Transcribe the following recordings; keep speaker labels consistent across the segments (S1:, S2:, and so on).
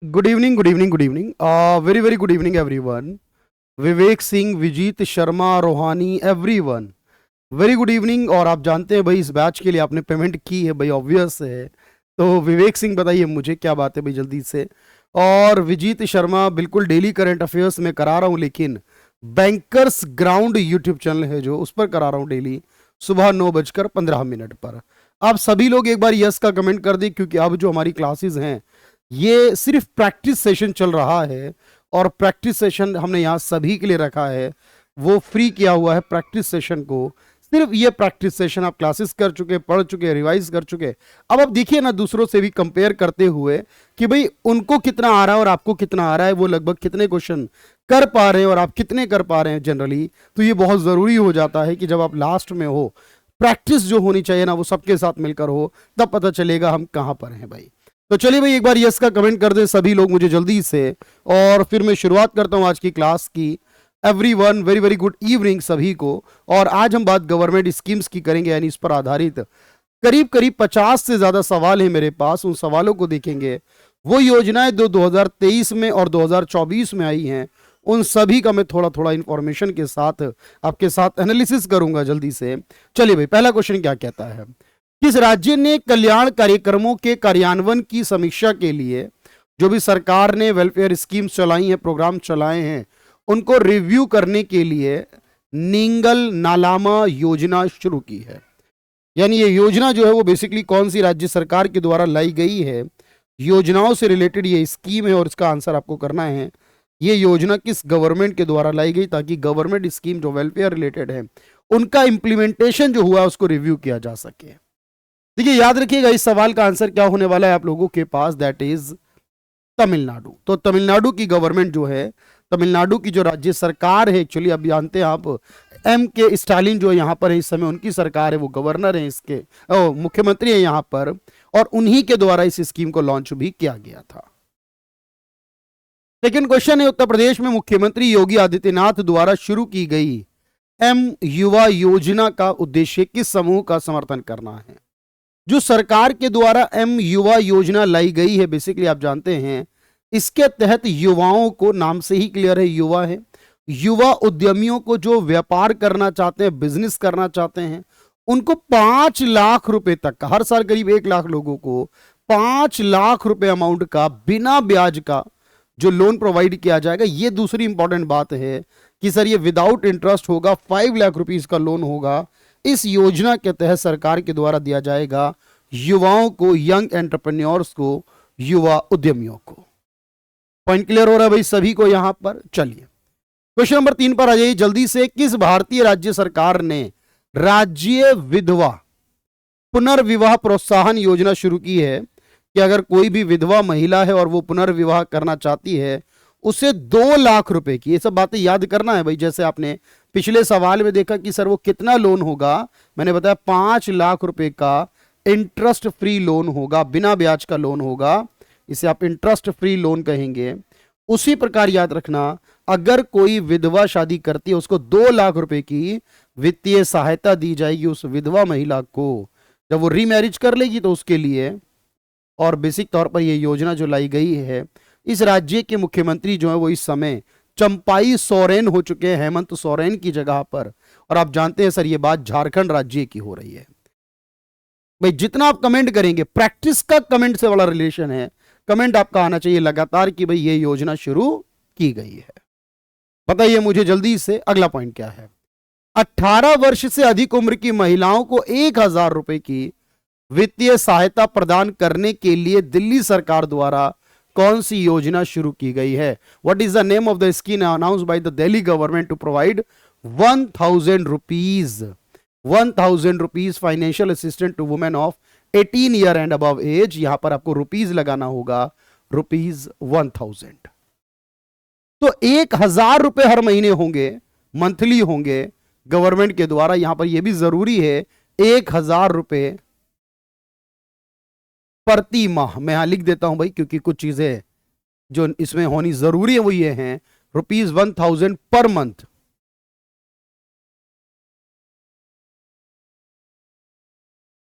S1: Good evening, good evening, good evening, very very good evening everyone. Vivek Singh, Vijeet Sharma, Rohani, everyone, very good evening. और आप जानते हैं भाई, इस बैच के लिए आपने पेमेंट की है भाई, ऑब्वियस है। तो विवेक सिंह बताइए मुझे क्या बात है भाई, जल्दी से। और विजीत शर्मा, बिल्कुल डेली करंट अफेयर्स में करा रहा हूँ, लेकिन बैंकर्स ग्राउंड यूट्यूब चैनल है जो, उस पर करा रहा हूँ डेली सुबह 9:15 पर। आप सभी लोग एक बार यस का कमेंट कर दें, क्योंकि अब जो हमारी क्लासेस हैं ये सिर्फ प्रैक्टिस सेशन चल रहा है। और प्रैक्टिस सेशन हमने यहाँ सभी के लिए रखा है, वो फ्री किया हुआ है प्रैक्टिस सेशन को। सिर्फ ये प्रैक्टिस सेशन आप क्लासेस कर चुके, पढ़ चुके, रिवाइज कर चुके। अब आप देखिए ना, दूसरों से भी कंपेयर करते हुए कि भाई उनको कितना आ रहा है और आपको कितना आ रहा है, वो लगभग कितने क्वेश्चन कर पा रहे हैं और आप कितने कर पा रहे हैं जनरली। तो ये बहुत ज़रूरी हो जाता है कि जब आप लास्ट में हो, प्रैक्टिस जो होनी चाहिए ना वो सबके साथ मिलकर हो, तब पता चलेगा हम कहाँ पर हैं भाई। तो चलिए भाई, एक बार यस का कमेंट कर दे सभी लोग मुझे जल्दी से, और फिर मैं शुरुआत करता हूं आज की क्लास की। Everyone, very very good evening सभी को। और आज हम बात गवर्नमेंट स्कीम्स की करेंगे, यानी इस पर आधारित करीब करीब 50 से ज्यादा सवाल है मेरे पास। उन सवालों को देखेंगे, वो योजनाएं जो 2023 में और 2024 में आई हैं, उन सभी का मैं थोड़ा थोड़ा इंफॉर्मेशन के साथ आपके साथ एनालिसिस करूंगा जल्दी से। चलिए भाई, पहला क्वेश्चन क्या कहता है। किस राज्य ने कल्याण कार्यक्रमों के कार्यान्वयन की समीक्षा के लिए, जो भी सरकार ने वेलफेयर स्कीम्स चलाई हैं, प्रोग्राम चलाए हैं, उनको रिव्यू करने के लिए निंगल नालामा योजना शुरू की है। यानी ये योजना जो है वो बेसिकली कौन सी राज्य सरकार के द्वारा लाई गई है, योजनाओं से रिलेटेड ये स्कीम है, और इसका आंसर आपको करना है ये योजना किस गवर्नमेंट के द्वारा लाई गई, ताकि गवर्नमेंट स्कीम जो वेलफेयर रिलेटेड है उनका इंप्लीमेंटेशन जो हुआ उसको रिव्यू किया जा सके। देखिए, याद रखिएगा इस सवाल का आंसर क्या होने वाला है आप लोगों के पास, दैट इज तमिलनाडु। तो तमिलनाडु की गवर्नमेंट जो है, तमिलनाडु की जो राज्य सरकार है, एक्चुअली अब जानते हैं आप, एम के स्टालिन जो यहाँ पर है इस समय, उनकी सरकार है, वो गवर्नर है इसके, मुख्यमंत्री है यहाँ पर, और उन्हीं के द्वारा इस स्कीम को लॉन्च भी किया गया था। सेकेंड क्वेश्चन है, उत्तर प्रदेश में मुख्यमंत्री योगी आदित्यनाथ द्वारा शुरू की गई एम युवा योजना का उद्देश्य किस समूह का समर्थन करना है। जो सरकार के द्वारा एम युवा योजना लाई गई है, बेसिकली आप जानते हैं इसके तहत युवाओं को, नाम से ही क्लियर है युवा है, युवा उद्यमियों को जो व्यापार करना चाहते हैं, बिजनेस करना चाहते हैं, उनको 5 लाख रुपए तक का, हर साल करीब 1 लाख लोगों को 5 लाख रुपए अमाउंट का बिना ब्याज का जो लोन प्रोवाइड किया जाएगा। ये दूसरी इंपॉर्टेंट बात है कि सर ये विदाउट इंटरेस्ट होगा, 5 लाख रुपीज का लोन होगा। इस योजना के तहत सरकार के द्वारा दिया जाएगा युवाओं को, यंग एंटरप्रेन्योर्स को, युवा उद्यमियों को। पॉइंट क्लियर हो रहा है भाई सभी को यहां पर। चलिए क्वेश्चन नंबर 3 पर आ जाइए जल्दी से। किस भारतीय राज्य सरकार ने राज्य विधवा पुनर्विवाह प्रोत्साहन योजना शुरू की है कि अगर कोई भी विधवा महिला है और वो पुनर्विवाह करना चाहती है, उसे 2 लाख रुपए की, ये सब बातें याद करना है भाई। जैसे आपने पिछले सवाल में देखा कि सर वो कितना लोन होगा, मैंने बताया 5 लाख रुपए का इंटरेस्ट फ्री लोन होगा, बिना ब्याज का लोन होगा, इसे आप इंटरेस्ट फ्री लोन कहेंगे। उसी प्रकार याद रखना, अगर कोई विधवा शादी करती है, उसको 2 लाख रुपए की वित्तीय सहायता दी जाएगी उस विधवा महिला को, जब वो रीमैरिज कर लेगी तो उसके लिए। और बेसिक तौर पर यह योजना जो लाई गई है, इस राज्य के मुख्यमंत्री जो है वो इस समय चंपाई सोरेन हो चुके हैं, हेमंत सोरेन की जगह पर। और आप जानते हैं सर ये बात झारखंड राज्य की हो रही है। भाई जितना आप कमेंट करेंगे, प्रैक्टिस का कमेंट से बड़ा रिलेशन है, कमेंट आपका आना चाहिए लगातार कि भाई ये योजना शुरू की गई है। बताइए मुझे जल्दी से अगला पॉइंट क्या है। 18 वर्ष से अधिक उम्र की महिलाओं को 1,000 रुपए की वित्तीय सहायता प्रदान करने के लिए दिल्ली सरकार द्वारा कौन सी योजना शुरू की गई है। What is the name of the scheme announced by the Delhi government to provide 1,000 rupees financial assistant to women of 18 year and above age. यहां पर आपको रुपीज लगाना होगा, ₹1,000। तो 1,000 रुपए हर महीने होंगे, मंथली होंगे गवर्नमेंट के द्वारा। यहां पर यह भी जरूरी है 1,000 रुपए प्रति माह। मैं यहां लिख देता हूं भाई, क्योंकि कुछ चीजें जो इसमें होनी जरूरी है वो ये हैं, ₹1,000 per month.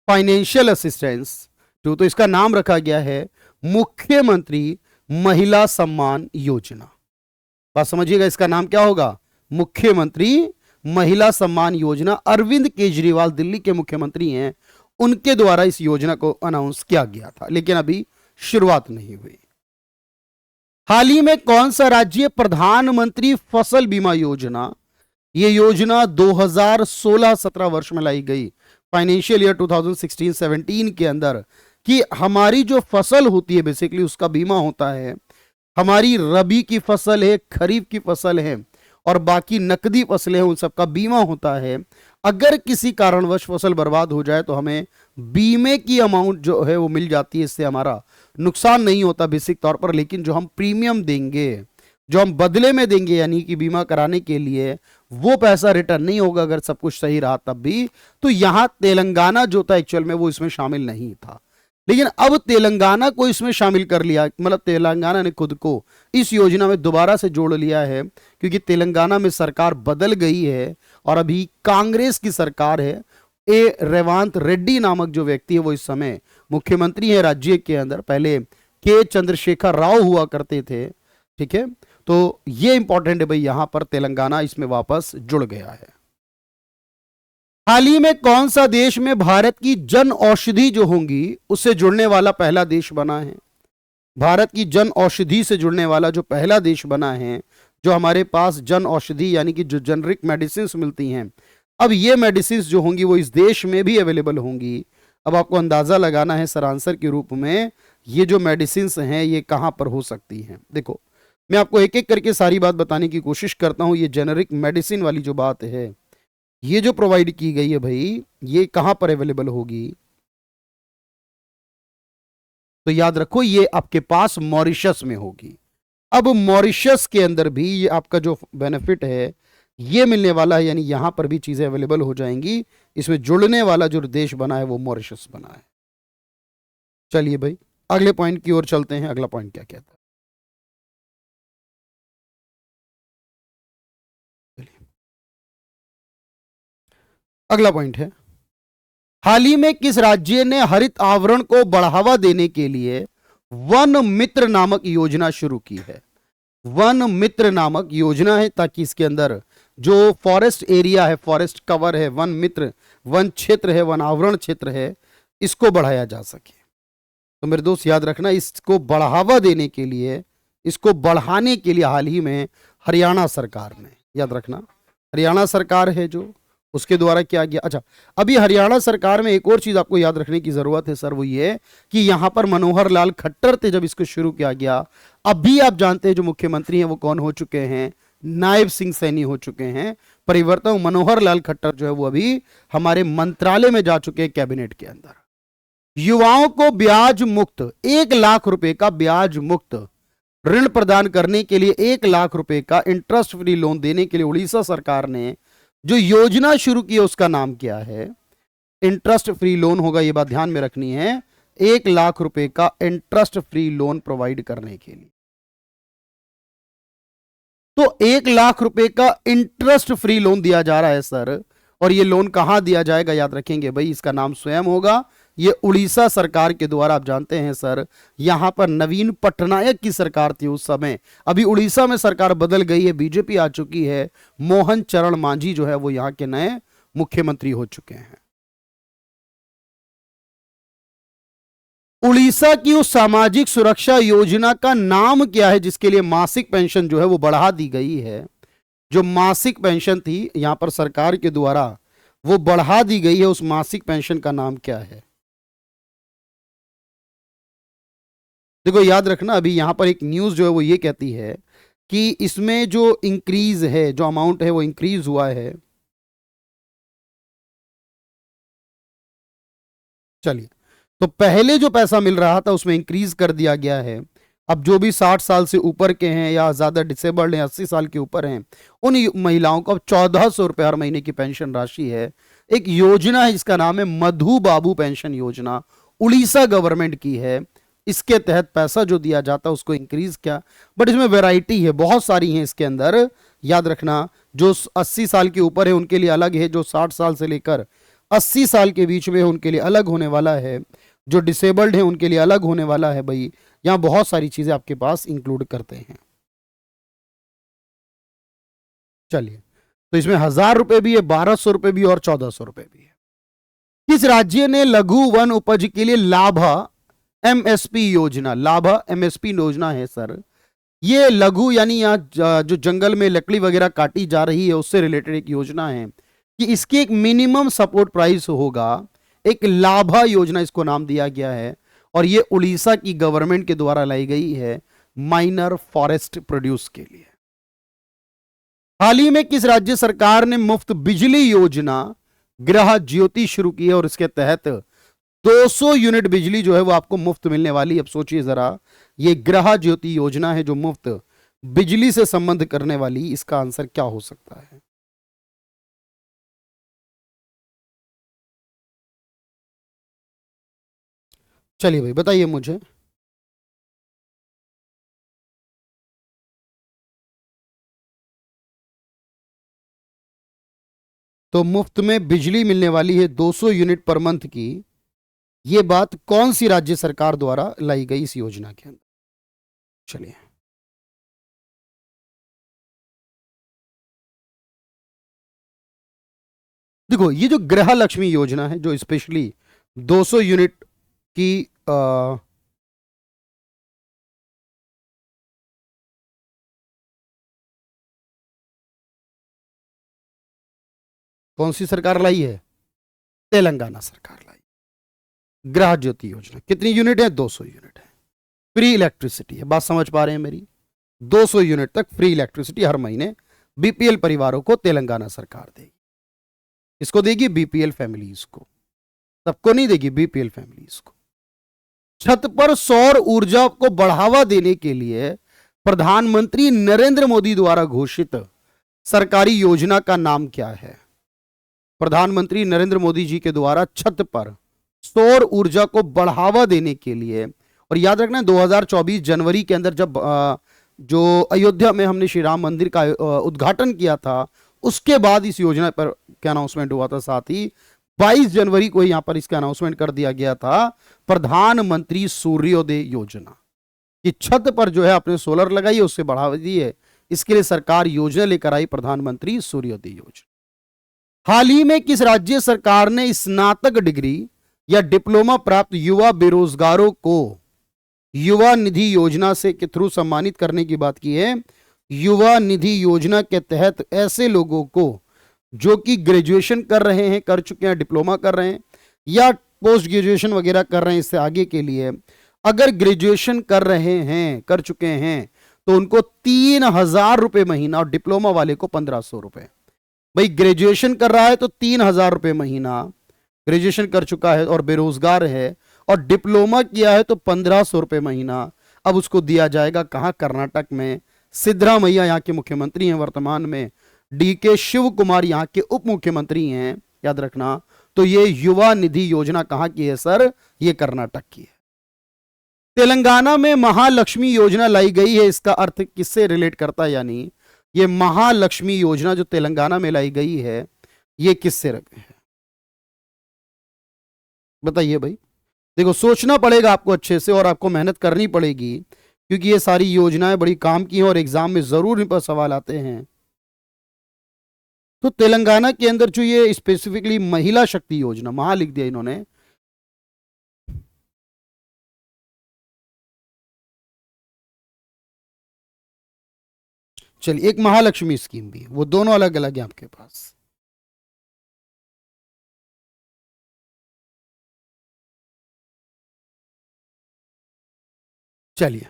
S1: Financial assistance to, तो इसका नाम रखा गया है मुख्यमंत्री महिला सम्मान योजना। बात समझिएगा, इसका नाम क्या होगा? मुख्यमंत्री महिला सम्मान योजना। अरविंद केजरीवाल दिल्ली के मुख्यमंत्री हैं, उनके द्वारा इस योजना को अनाउंस किया गया था, लेकिन अभी शुरुआत नहीं हुई। हाल ही में कौन सा राज्य प्रधानमंत्री फसल बीमा योजना, यह योजना 2016-17 वर्ष में लाई गई, फाइनेंशियल ईयर 2016-17 के अंदर, कि हमारी जो फसल होती है बेसिकली उसका बीमा होता है। हमारी रबी की फसल है, खरीफ की फसल है और बाकी नकदी फसलें हैं, उन सबका बीमा होता है। अगर किसी कारणवश फसल बर्बाद हो जाए तो हमें बीमे की अमाउंट जो है वो मिल जाती है, इससे हमारा नुकसान नहीं होता बेसिक तौर पर। लेकिन जो हम प्रीमियम देंगे, जो हम बदले में देंगे यानी कि बीमा कराने के लिए, वो पैसा रिटर्न नहीं होगा अगर सब कुछ सही रहा तब भी। तो यहां तेलंगाना जो था एक्चुअल में वो इसमें शामिल नहीं था, लेकिन अब तेलंगाना को इसमें शामिल कर लिया, मतलब तेलंगाना ने खुद को इस योजना में दोबारा से जोड़ लिया है, क्योंकि तेलंगाना में सरकार बदल गई है और अभी कांग्रेस की सरकार है। रेवांत रेड्डी नामक जो व्यक्ति है वो इस समय मुख्यमंत्री है राज्य के अंदर, पहले के चंद्रशेखर राव हुआ करते थे। ठीक है, तो ये इंपॉर्टेंट है भाई, यहां पर तेलंगाना इसमें वापस जुड़ गया है। हाल ही में कौन सा देश में भारत की जन औषधि जो होंगी उससे जुड़ने वाला पहला देश बना है? भारत की जन औषधि से जुड़ने वाला जो पहला देश बना है, जो हमारे पास जन औषधि यानी कि जो जेनरिक मेडिसिन मिलती हैं, अब ये मेडिसिन जो होंगी वो इस देश में भी अवेलेबल होंगी। अब आपको अंदाजा लगाना है सर आंसर के रूप में, ये जो मेडिसिन हैं ये कहां पर हो सकती हैं। देखो, मैं आपको एक एक करके सारी बात बताने की कोशिश करता हूं। ये जेनरिक मेडिसिन वाली जो बात है, ये जो प्रोवाइड की गई है भाई, ये कहां पर अवेलेबल होगी? तो याद रखो ये आपके पास मॉरिशस में होगी। अब मॉरिशस के अंदर भी ये आपका जो बेनिफिट है ये मिलने वाला है, यानी यहां पर भी चीजें अवेलेबल हो जाएंगी। इसमें जुड़ने वाला जो देश बना है वो मॉरिशस बना है। चलिए भाई अगले पॉइंट की ओर चलते हैं। अगला पॉइंट क्या कहता है? अगला पॉइंट है, हाल ही में किस राज्य ने हरित आवरण को बढ़ावा देने के लिए वन मित्र नामक योजना शुरू की है? वन मित्र नामक योजना है, ताकि इसके अंदर जो फॉरेस्ट एरिया है, फॉरेस्ट कवर है, वन मित्र, वन क्षेत्र है, वन आवरण क्षेत्र है, इसको बढ़ाया जा सके। तो मेरे दोस्त याद रखना, इसको बढ़ावा देने के लिए, इसको बढ़ाने के लिए हाल ही में हरियाणा सरकार ने, याद रखना हरियाणा सरकार है जो, उसके द्वारा क्या किया। अच्छा, अभी हरियाणा सरकार में एक और चीज आपको याद रखने की जरूरत है सर, वो ये कि यहां पर मनोहर लाल खट्टर थे जब इसको शुरू किया गया। अभी आप जानते हैं जो मुख्यमंत्री हैं वो कौन हो चुके हैं? नायब सिंह सैनी हो चुके हैं। परिवर्तन मनोहर लाल खट्टर जो है वो अभी हमारे मंत्रालय में जा चुके हैं, कैबिनेट के अंदर। युवाओं को ब्याज मुक्त 1 लाख रुपए का ब्याज मुक्त ऋण प्रदान करने के लिए 1 लाख रुपए का इंटरेस्ट फ्री लोन देने के लिए उड़ीसा सरकार ने जो योजना शुरू की है उसका नाम क्या है? इंटरेस्ट फ्री लोन होगा, ये बात ध्यान में रखनी है। 1 लाख रुपए का इंटरेस्ट फ्री लोन प्रोवाइड करने के लिए, तो 1 लाख रुपए का इंटरेस्ट फ्री लोन दिया जा रहा है सर। और ये लोन कहां दिया जाएगा? याद रखेंगे भाई, इसका नाम स्वयं होगा, ये उड़ीसा सरकार के द्वारा। आप जानते हैं सर, यहां पर नवीन पटनायक की सरकार थी उस समय। अभी उड़ीसा में सरकार बदल गई है, बीजेपी आ चुकी है। मोहन चरण मांझी जो है वो यहां के नए मुख्यमंत्री हो चुके हैं। उड़ीसा की उस सामाजिक सुरक्षा योजना का नाम क्या है जिसके लिए मासिक पेंशन जो है वो बढ़ा दी गई है? जो मासिक पेंशन थी यहां पर सरकार के द्वारा वो बढ़ा दी गई है, उस मासिक पेंशन का नाम क्या है? देखो याद रखना, अभी यहां पर एक न्यूज जो है वो ये कहती है कि इसमें जो इंक्रीज है, जो अमाउंट है वो इंक्रीज हुआ है। चलिए, तो पहले जो पैसा मिल रहा था उसमें इंक्रीज कर दिया गया है। अब जो भी 60 साल से ऊपर के हैं या ज्यादा डिसेबल्ड हैं, 80 साल के ऊपर हैं, उन महिलाओं को अब 1400 रुपए हर महीने की पेंशन राशि है। एक योजना है जिसका नाम है मधु बाबू पेंशन योजना, उड़ीसा गवर्नमेंट की है। इसके तहत पैसा जो दिया जाता है उसको इंक्रीज किया, बट इसमें वैरायटी है, बहुत सारी हैं इसके अंदर। याद रखना, जो 80 साल के ऊपर है उनके लिए अलग है, जो 60 साल से लेकर 80 साल के बीच में है उनके लिए अलग होने वाला है। जो डिसेबल्ड हैं उनके लिए अलग होने वाला है भाई। यहां बहुत सारी चीजें आपके पास इंक्लूड करते हैं। चलिए, तो इसमें 1,000 रुपए भी है, 1,200 रुपए भी और 1,400 रुपए भी है। किस राज्य ने लघु वन उपज के लिए लाभा एमएसपी योजना, लाभा एमएसपी योजना है सर, ये लघु यानी यहाँ जो जंगल में लकड़ी वगैरह काटी जा रही है उससे रिलेटेड एक योजना है कि इसकी एक मिनिमम सपोर्ट प्राइस होगा, एक लाभा योजना इसको नाम दिया गया है, और ये उड़ीसा की गवर्नमेंट के द्वारा लाई गई है माइनर फॉरेस्ट प्रोड्यूस के लिए। हाल ही में किस राज्य सरकार ने मुफ्त बिजली योजना गृह ज्योति शुरू की है और इसके तहत 200 यूनिट बिजली जो है वो आपको मुफ्त मिलने वाली। अब सोचिए जरा, ये गृह ज्योति योजना है जो मुफ्त बिजली से संबंध करने वाली, इसका आंसर क्या हो सकता है? चलिए भाई बताइए मुझे। तो मुफ्त में बिजली मिलने वाली है 200 यूनिट पर मंथ की, यह बात कौन सी राज्य सरकार द्वारा लाई गई इस योजना के अंदर? चलिए, देखो ये जो गृह लक्ष्मी योजना है जो स्पेशली 200 यूनिट की कौन सी सरकार लाई है? तेलंगाना सरकार लाई। गृह ज्योति योजना कितनी यूनिट है? 200 यूनिट है। फ्री इलेक्ट्रिसिटी है, बात समझ पा रहे हैं मेरी? 200 यूनिट तक फ्री इलेक्ट्रिसिटी हर महीने बीपीएल परिवारों को तेलंगाना सरकार देगी। इसको देगी बीपीएल फैमिलीज को, सबको नहीं देगी, बीपीएल फैमिलीज को। छत पर सौर ऊर्जा को बढ़ावा देने के लिए प्रधानमंत्री नरेंद्र मोदी द्वारा घोषित सरकारी योजना का नाम क्या है? प्रधानमंत्री नरेंद्र मोदी जी के द्वारा छत पर सौर ऊर्जा को बढ़ावा देने के लिए, और याद रखना 2024 जनवरी के अंदर जब जो अयोध्या में हमने श्री राम मंदिर का उद्घाटन किया था उसके बाद इस योजना पर क्या अनाउंसमेंट हुआ था। साथ ही 22 जनवरी को यहां पर इसका अनाउंसमेंट कर दिया गया था, प्रधानमंत्री सूर्योदय योजना, कि छत पर जो है अपने सोलर लगाइए, उससे बढ़ावा दिए, इसके लिए सरकार योजना लेकर आई, प्रधानमंत्री सूर्योदय योजना। हाल ही में किस राज्य सरकार ने स्नातक डिग्री या डिप्लोमा प्राप्त युवा बेरोजगारों को युवा निधि योजना से के थ्रू सम्मानित करने की बात की है? युवा निधि योजना के तहत ऐसे लोगों को जो कि ग्रेजुएशन कर रहे हैं, कर चुके हैं, डिप्लोमा कर रहे हैं या पोस्ट ग्रेजुएशन वगैरह कर रहे हैं, इससे आगे के लिए अगर ग्रेजुएशन कर रहे हैं, कर चुके हैं, तो उनको 3,000 रुपए महीना, और डिप्लोमा वाले को 1,500 रुपए। भाई ग्रेजुएशन कर रहा है तो 3,000 रुपए महीना, ग्रेजुएशन कर चुका है और बेरोजगार है, और डिप्लोमा किया है तो 1,500 रुपए महीना। अब उसको दिया जाएगा कहां? कर्नाटक में। सिद्धरामैया यहाँ के मुख्यमंत्री हैं वर्तमान में, डीके शिव कुमार यहाँ के उप मुख्यमंत्री हैं, याद रखना। तो ये युवा निधि योजना कहां की है सर? ये कर्नाटक की है। तेलंगाना में महालक्ष्मी योजना लाई गई है, इसका अर्थ किससे रिलेट करता है? यानी ये महालक्ष्मी योजना जो तेलंगाना में लाई गई है ये किससे है? बताइए भाई। देखो सोचना पड़ेगा आपको अच्छे से, और आपको मेहनत करनी पड़ेगी, क्योंकि ये सारी योजनाएं बड़ी काम की हैं और एग्जाम में जरूर इन पर सवाल आते हैं। तो तेलंगाना के अंदर जो ये स्पेसिफिकली महिला शक्ति योजना, महा लिख दिया इन्होंने, चलिए एक महालक्ष्मी स्कीम भी है, वो दोनों अलग अलग है आपके पास। चलिए,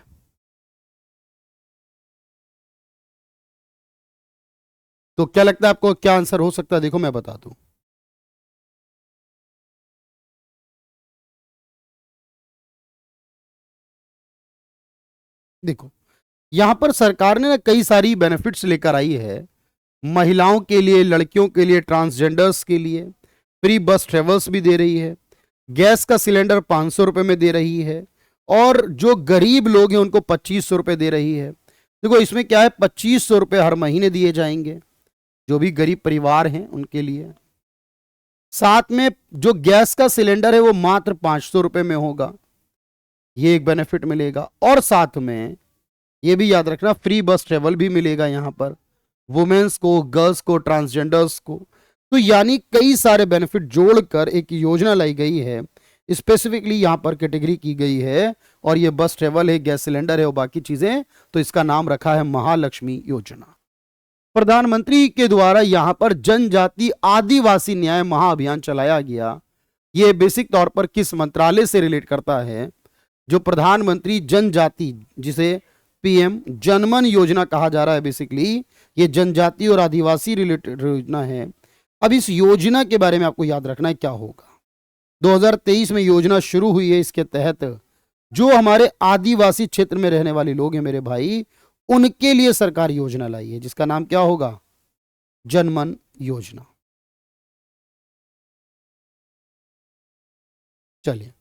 S1: तो क्या लगता है आपको, क्या आंसर हो सकता है? देखो मैं बता दूं, देखो यहां पर सरकार ने ना कई सारी बेनिफिट्स लेकर आई है, महिलाओं के लिए, लड़कियों के लिए, ट्रांसजेंडर्स के लिए फ्री बस ट्रेवल्स भी दे रही है, गैस का सिलेंडर 500 रुपए में दे रही है, और जो गरीब लोग हैं उनको 2,500 रुपए दे रही है। देखो इसमें क्या है, 2,500 रुपए हर महीने दिए जाएंगे जो भी गरीब परिवार हैं उनके लिए। साथ में जो गैस का सिलेंडर है वो मात्र 500 रुपए में होगा, ये एक बेनिफिट मिलेगा। और साथ में ये भी याद रखना फ्री बस ट्रेवल भी मिलेगा यहां पर, वुमेन्स को, गर्ल्स को, ट्रांसजेंडर्स को। तो यानी कई सारे बेनिफिट जोड़कर एक योजना लाई गई है, स्पेसिफिकली यहां पर कैटेगरी की गई है। और ये बस ट्रेवल है, गैस सिलेंडर है और बाकी चीजें, तो इसका नाम रखा है महालक्ष्मी योजना। प्रधानमंत्री के द्वारा यहां पर जनजाति आदिवासी न्याय महाअभियान चलाया गया। यह बेसिक तौर पर किस मंत्रालय से रिलेट करता है? जो प्रधानमंत्री जनजाति, जिसे पीएम जनमन योजना कहा जा रहा है, बेसिकली ये जनजाति और आदिवासी रिलेटेड योजना है। अब इस योजना के बारे में आपको याद रखना है क्या होगा। 2023 में योजना शुरू हुई है। इसके तहत जो हमारे आदिवासी क्षेत्र में रहने वाले लोग हैं मेरे भाई, उनके लिए सरकार योजना लाई है, जिसका नाम क्या होगा? जनमन योजना। चलिए,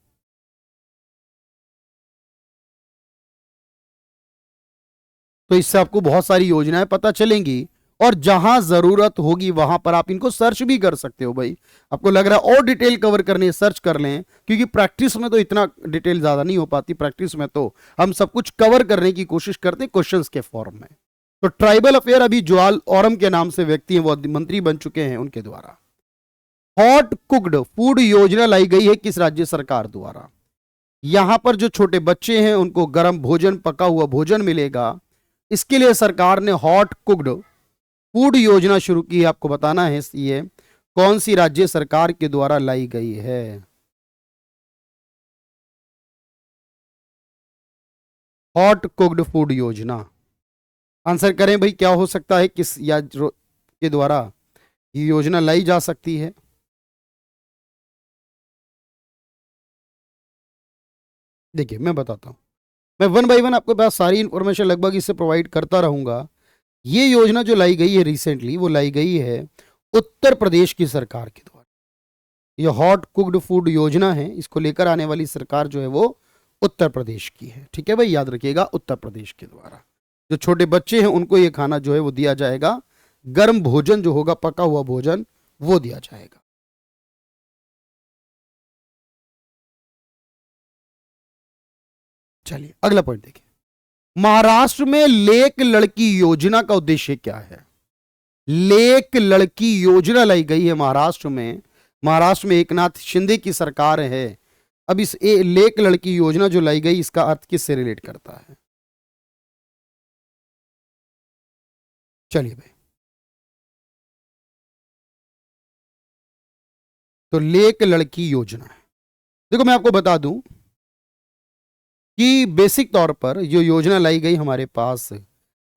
S1: तो इससे आपको बहुत सारी योजनाएं पता चलेंगी और जहां जरूरत होगी वहां पर आप इनको सर्च भी कर सकते हो। भाई आपको लग रहा है और डिटेल कवर करनी है, सर्च कर लें, क्योंकि प्रैक्टिस में तो इतना डिटेल ज्यादा नहीं हो पाती। प्रैक्टिस में तो हम सब कुछ कवर करने की कोशिश करते हैं क्वेश्चंस के फॉर्म में। तो ट्राइबल अफेयर अभी ज्वाल ओरम के नाम से व्यक्ति हैं, वो मंत्री बन चुके हैं, उनके द्वारा हॉट कुक्ड फूड योजना लाई गई है किस राज्य सरकार द्वारा? यहां पर जो छोटे बच्चे हैं उनको गर्म भोजन, पका हुआ भोजन मिलेगा। इसके लिए सरकार ने हॉट कुक्ड फूड योजना शुरू की है। आपको बताना है ये कौन सी राज्य सरकार के द्वारा लाई गई है। हॉट कुक्ड फूड योजना, आंसर करें भाई, क्या हो सकता है, किस या के द्वारा ये योजना लाई जा सकती है? देखिए मैं बताता हूं, मैं वन बाय वन आपके पास सारी इंफॉर्मेशन लगभग इससे प्रोवाइड करता रहूंगा। ये योजना जो लाई गई है रिसेंटली, वो लाई गई है उत्तर प्रदेश की सरकार के द्वारा। ये हॉट कुक्ड फूड योजना है, इसको लेकर आने वाली सरकार जो है वो उत्तर प्रदेश की है। ठीक है भाई, याद रखिएगा, उत्तर प्रदेश के द्वारा जो छोटे बच्चे हैं उनको ये खाना जो है वो दिया जाएगा। गर्म भोजन जो होगा, पका हुआ भोजन, वो दिया जाएगा। चलिए अगला पॉइंट देखिए, महाराष्ट्र में लेक लड़की योजना का उद्देश्य क्या है? लेक लड़की योजना लाई गई है महाराष्ट्र में। महाराष्ट्र में एकनाथ शिंदे की सरकार है। अब इस लेक लड़की योजना जो लाई गई, इसका अर्थ किससे रिलेट करता है? चलिए भाई, तो लेक लड़की योजना है। देखो मैं आपको बता दूं कि बेसिक तौर पर जो योजना लाई गई हमारे पास,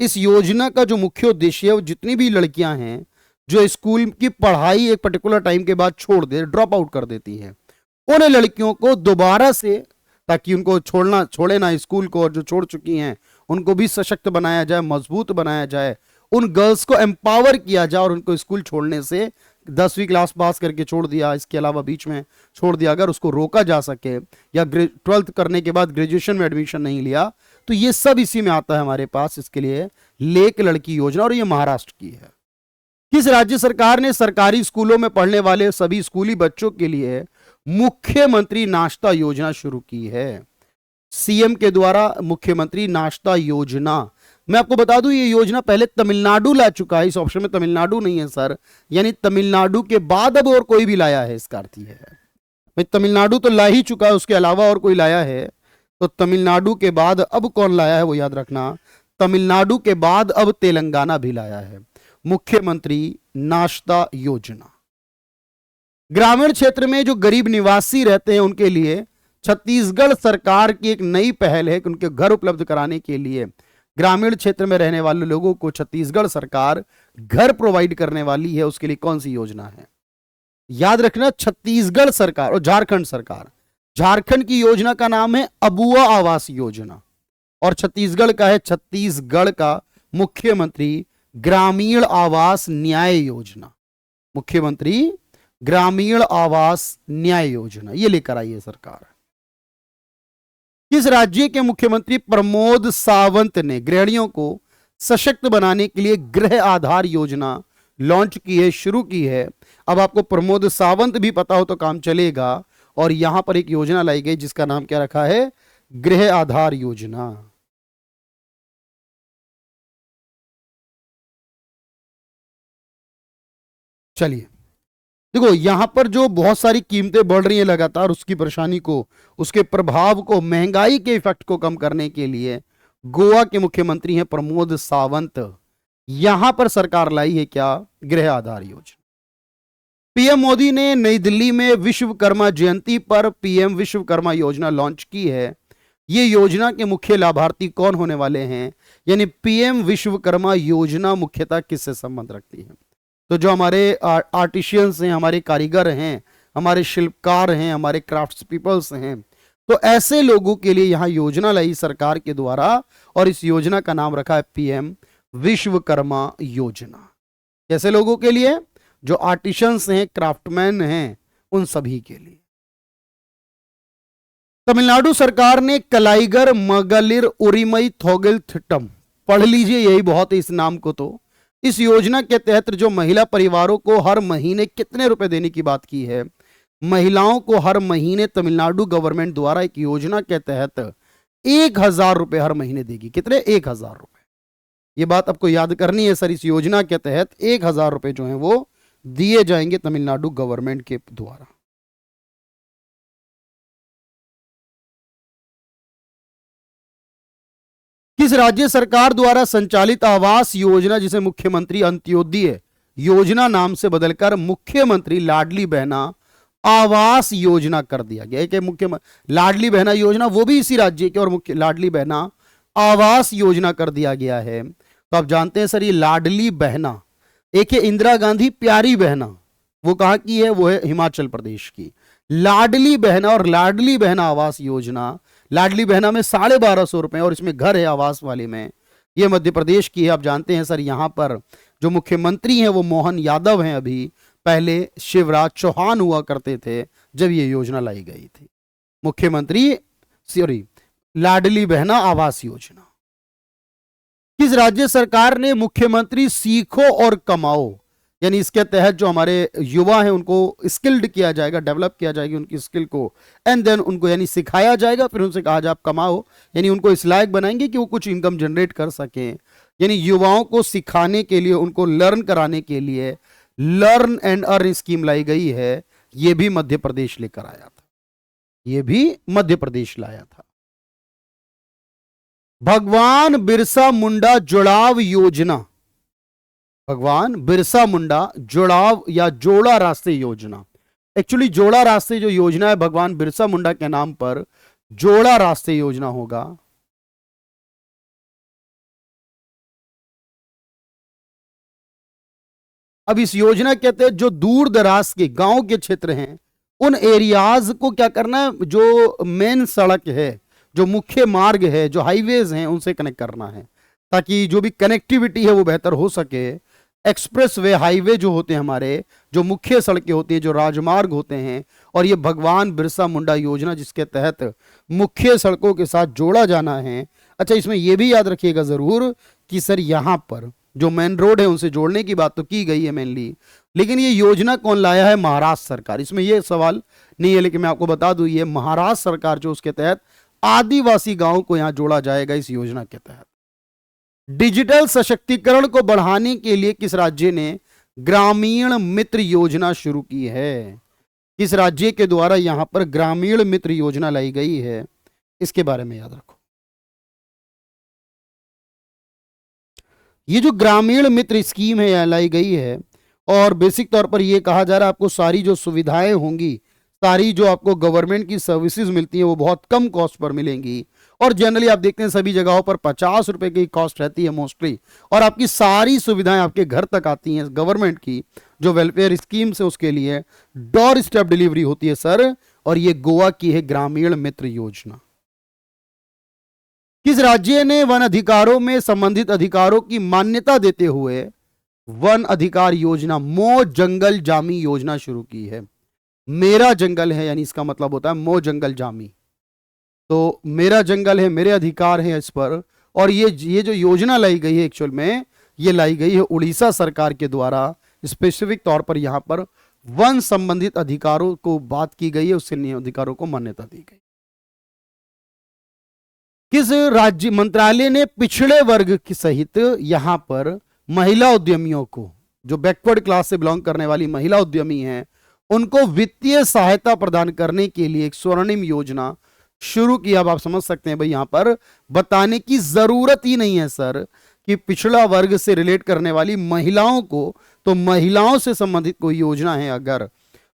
S1: इस योजना का जो मुख्य उद्देश्य है, वो जितनी भी लड़कियां हैं जो स्कूल की पढ़ाई एक पर्टिकुलर टाइम के बाद छोड़ दे, ड्रॉप आउट कर देती हैं, उन लड़कियों को दोबारा से, ताकि उनको छोड़े ना स्कूल को, और जो छोड़ चुकी हैं उनको भी सशक्त बनाया जाए, मजबूत बनाया जाए, उन गर्ल्स को एम्पावर किया जाए और उनको स्कूल छोड़ने से, 10वीं क्लास पास करके छोड़ दिया, इसके अलावा बीच में छोड़ दिया, अगर उसको रोका जा सके, या 12th करने के बाद ग्रेजुएशन में एडमिशन नहीं लिया, तो ये सब इसी में आता है हमारे पास। इसके लिए लेक लड़की योजना, और ये महाराष्ट्र की है। किस राज्य सरकार ने सरकारी स्कूलों में पढ़ने वाले सभी स्कूली बच्चों के लिए मुख्यमंत्री नाश्ता योजना शुरू की है? सीएम के द्वारा मुख्यमंत्री नाश्ता योजना। मैं आपको बता दूं, ये योजना पहले तमिलनाडु ला चुका है। इस ऑप्शन में तमिलनाडु नहीं है सर, यानी तमिलनाडु के बाद अब और कोई भी लाया है, इसका अर्थ है भाई तमिलनाडु तो ला ही चुका है, उसके अलावा और कोई लाया है तो तमिलनाडु के बाद अब कौन लाया है वो याद रखना। तमिलनाडु के बाद अब तेलंगाना भी लाया है मुख्यमंत्री नाश्ता योजना। ग्रामीण क्षेत्र में जो गरीब निवासी रहते हैं उनके लिए छत्तीसगढ़ सरकार की एक नई पहल है कि उनके घर उपलब्ध कराने के लिए ग्रामीण क्षेत्र में रहने वाले लोगों को छत्तीसगढ़ सरकार घर प्रोवाइड करने वाली है। उसके लिए कौन सी योजना है? याद रखना, छत्तीसगढ़ सरकार और झारखंड सरकार। झारखंड की योजना का नाम है अबुआ आवास योजना, और छत्तीसगढ़ का है, छत्तीसगढ़ का मुख्यमंत्री ग्रामीण आवास न्याय योजना। मुख्यमंत्री ग्रामीण आवास न्याय योजना ये लेकर आई है सरकार। किस राज्य के मुख्यमंत्री प्रमोद सावंत ने गृहिणियों को सशक्त बनाने के लिए गृह आधार योजना लॉन्च की है, शुरू की है। अब आपको प्रमोद सावंत भी पता हो तो काम चलेगा। और यहां पर एक योजना लाई गई जिसका नाम क्या रखा है, गृह आधार योजना। चलिए, देखो यहां पर जो बहुत सारी कीमतें बढ़ रही हैं लगातार, उसकी परेशानी को, उसके प्रभाव को, महंगाई के इफेक्ट को कम करने के लिए गोवा के मुख्यमंत्री हैं प्रमोद सावंत। यहां पर सरकार लाई है क्या, गृह आधार योजना। पीएम मोदी ने नई दिल्ली में विश्वकर्मा जयंती पर पीएम विश्वकर्मा योजना लॉन्च की है। ये योजना के मुख्य लाभार्थी कौन होने वाले हैं, यानी पीएम विश्वकर्मा योजना मुख्यतः किससे संबंध रखती है। तो जो हमारे आर्टिशियंस हैं, हमारे कारीगर हैं, हमारे शिल्पकार हैं, हमारे क्राफ्ट्स पीपल्स हैं, तो ऐसे लोगों के लिए यहां योजना लाई सरकार के द्वारा, और इस योजना का नाम रखा है पीएम विश्वकर्मा योजना। कैसे लोगों के लिए, जो आर्टिशियंस हैं, क्राफ्टमैन हैं, उन सभी के लिए। तमिलनाडु सरकार ने कलाइगर मगलिर उरिमई थोगिल थिट्टम, पढ़ लीजिए, यही बहुत है इस नाम को। तो इस योजना के तहत जो महिला परिवारों को हर महीने कितने रुपए देने की बात की है, महिलाओं को हर महीने तमिलनाडु गवर्नमेंट द्वारा एक योजना के तहत 1,000 रुपए हर महीने देगी। कितने, 1,000 रुपए। ये बात आपको याद करनी है सर, इस योजना के तहत 1,000 रुपए जो है वो दिए जाएंगे तमिलनाडु गवर्नमेंट के द्वारा। किस राज्य सरकार द्वारा संचालित आवास योजना, जिसे मुख्यमंत्री अंत्योदय योजना नाम से बदलकर मुख्यमंत्री लाडली बहना आवास योजना कर दिया गया है। कि मुख्य लाडली बहना योजना वो भी इसी राज्य के, और मुख्य लाडली बहना आवास योजना कर दिया गया है। तो आप जानते हैं सर, ये लाडली बहना, एक है इंदिरा गांधी प्यारी बहना, वो कहां की है, वो है हिमाचल प्रदेश की। लाडली बहना और लाडली बहना आवास योजना, लाडली बहना में 1,250 रुपए, और इसमें घर है आवास वाले में, ये मध्य प्रदेश की है। आप जानते हैं सर, यहां पर जो मुख्यमंत्री हैं वो मोहन यादव हैं अभी, पहले शिवराज चौहान हुआ करते थे जब ये योजना लाई गई थी। मुख्यमंत्री सॉरी लाडली बहना आवास योजना। किस राज्य सरकार ने मुख्यमंत्री सीखो और कमाओ, यानी इसके तहत जो हमारे युवा हैं उनको स्किल्ड किया जाएगा, डेवलप किया जाएगी उनकी स्किल को, एंड देन उनको यानी सिखाया जाएगा, फिर उनसे कहा जाए आप कमाओ, यानी उनको इस लायक बनाएंगे कि वो कुछ इनकम जनरेट कर सकें। यानी युवाओं को सिखाने के लिए, उनको लर्न कराने के लिए लर्न एंड अर्न स्कीम लाई गई है। ये भी मध्य प्रदेश लेकर आया था, ये भी मध्य प्रदेश लाया था। भगवान बिरसा मुंडा जुड़ाव योजना, भगवान बिरसा मुंडा जुड़ाव या जोड़ा रास्ते योजना, एक्चुअली जोड़ा रास्ते जो योजना है भगवान बिरसा मुंडा के नाम पर जोड़ा रास्ते योजना होगा। अब इस योजना के तहत जो दूर दराज के गांव के क्षेत्र हैं, उन एरियाज को क्या करना है, जो मेन सड़क है, जो मुख्य मार्ग है, जो हाईवेज हैं, उनसे कनेक्ट करना है, ताकि जो भी कनेक्टिविटी है वो बेहतर हो सके। एक्सप्रेस वे, हाईवे जो होते हैं हमारे, जो मुख्य सड़कें होती हैं, जो राजमार्ग होते हैं, और ये भगवान बिरसा मुंडा योजना जिसके तहत मुख्य सड़कों के साथ जोड़ा जाना है। अच्छा, इसमें यह भी याद रखिएगा जरूर कि सर यहां पर जो मेन रोड है उनसे जोड़ने की बात तो की गई है मेनली, लेकिन ये योजना कौन लाया है, महाराष्ट्र सरकार। इसमें यह सवाल नहीं है, लेकिन मैं आपको बता दूं ये महाराष्ट्र सरकार जो, उसके तहत आदिवासी गांवों को यहां जोड़ा जाएगा इस योजना के तहत। डिजिटल सशक्तिकरण को बढ़ाने के लिए किस राज्य ने ग्रामीण मित्र योजना शुरू की है, किस राज्य के द्वारा यहां पर ग्रामीण मित्र योजना लाई गई है, इसके बारे में याद रखो। ये जो ग्रामीण मित्र स्कीम है लाई गई है, और बेसिक तौर पर यह कहा जा रहा है आपको सारी जो सुविधाएं होंगी, सारी जो आपको गवर्नमेंट की सर्विसेज मिलती हैं वो बहुत कम कॉस्ट पर मिलेंगी। और जनरली आप देखते हैं सभी जगहों पर 50 रुपए की कॉस्ट रहती है मोस्टली, और आपकी सारी सुविधाएं आपके घर तक आती हैं। गवर्नमेंट की जो वेलफेयर स्कीम है उसके लिए डोर स्टेप डिलीवरी होती है सर, और ये गोवा की है ग्रामीण मित्र योजना। किस राज्य ने वन अधिकारों में संबंधित अधिकारों की मान्यता देते हुए वन अधिकार योजना मो जंगल जामी योजना शुरू की है। मेरा जंगल है, यानी इसका मतलब होता है मो जंगल जामी, तो मेरा जंगल है, मेरे अधिकार हैं इस पर। और ये जो योजना लाई गई है एक्चुअल में, ये लाई गई है उड़ीसा सरकार के द्वारा, स्पेसिफिक तौर पर यहां पर वन संबंधित अधिकारों को बात की गई है, उसके अधिकारों को मान्यता दी गई। किस राज्य मंत्रालय ने पिछड़े वर्ग की सहित यहां पर महिला उद्यमियों को, जो बैकवर्ड क्लास से बिलोंग करने वाली महिला उद्यमी हैं, उनको वित्तीय सहायता प्रदान करने के लिए एक स्वर्णिम योजना शुरू की? अब आप समझ सकते हैं भाई, यहां पर बताने की जरूरत ही नहीं है सर कि पिछड़ा वर्ग से रिलेट करने वाली महिलाओं को, तो महिलाओं से संबंधित कोई योजना है अगर,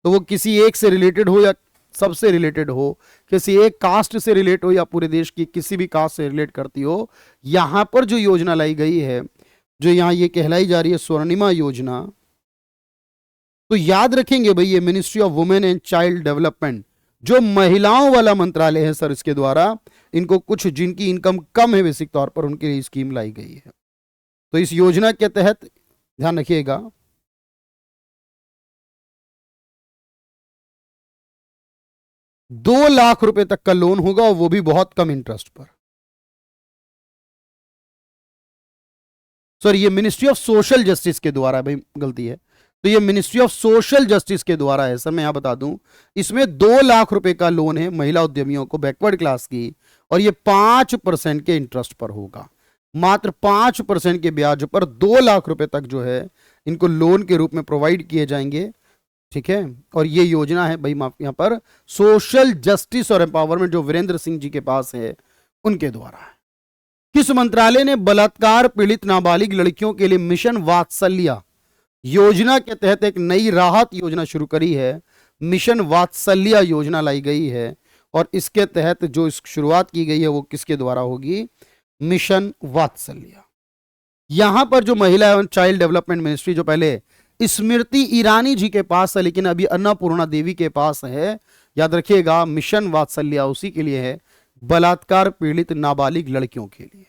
S1: तो वो किसी एक से रिलेटेड हो या सबसे रिलेटेड हो, किसी एक कास्ट से रिलेट हो या पूरे देश की किसी भी कास्ट से रिलेट करती हो, यहां पर जो योजना लाई गई है, जो यहां ये कहलाई जा रही है स्वर्णिमा योजना, तो याद रखेंगे भाई ये ministry of women and child development, जो महिलाओं वाला मंत्रालय है सर, इसके द्वारा इनको कुछ जिनकी इनकम कम है बेसिक तौर पर उनके लिए स्कीम लाई गई है। तो इस योजना के तहत ध्यान रखिएगा 2 लाख रुपए तक का लोन होगा और वो भी बहुत कम इंटरेस्ट पर। सर ये मिनिस्ट्री ऑफ सोशल जस्टिस के द्वारा, भाई गलती है, तो ये मिनिस्ट्री ऑफ सोशल जस्टिस के द्वारा है सर। मैं यहां बता दूं इसमें 2 लाख रुपए का लोन है महिला उद्यमियों को बैकवर्ड क्लास की, और ये 5% के इंटरेस्ट पर होगा, मात्र 5% के ब्याज पर 2 लाख रुपए तक जो है इनको लोन के रूप में प्रोवाइड किए जाएंगे। ठीक है, और ये योजना है भाई यहां पर सोशल जस्टिस और एम्पावरमेंट जो वीरेंद्र सिंह जी के पास है उनके द्वारा है। किस मंत्रालय ने बलात्कार पीड़ित नाबालिग लड़कियों के लिए मिशन वात्सल्य योजना के तहत एक नई राहत योजना शुरू करी है? मिशन वात्सल्य योजना लाई गई है, और इसके तहत जो शुरुआत की गई है वो किसके द्वारा होगी? मिशन वात्सल्य। यहां पर जो महिला एवं चाइल्ड डेवलपमेंट मिनिस्ट्री जो पहले स्मृति ईरानी जी के पास है लेकिन अभी अन्नपूर्णा देवी के पास है, याद रखिएगा मिशन वात्सल्य उसी के लिए है, बलात्कार पीड़ित नाबालिग लड़कियों के लिए।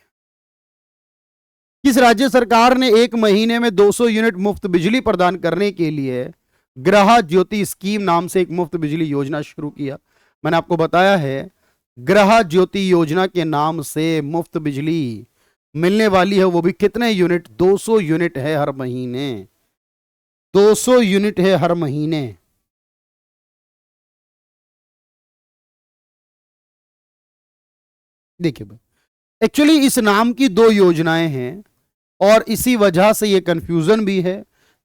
S1: किस राज्य सरकार ने 1 महीने में 200 यूनिट मुफ्त बिजली प्रदान करने के लिए ग्रह ज्योति स्कीम नाम से एक मुफ्त बिजली योजना शुरू किया? मैंने आपको बताया है ग्रह ज्योति योजना के नाम से मुफ्त बिजली मिलने वाली है, वो भी कितने यूनिट? 200 यूनिट है हर महीने, 200 यूनिट है हर महीने। देखिए भाई, एक्चुअली इस नाम की 2 योजनाएं हैं और इसी वजह से ये कंफ्यूजन भी है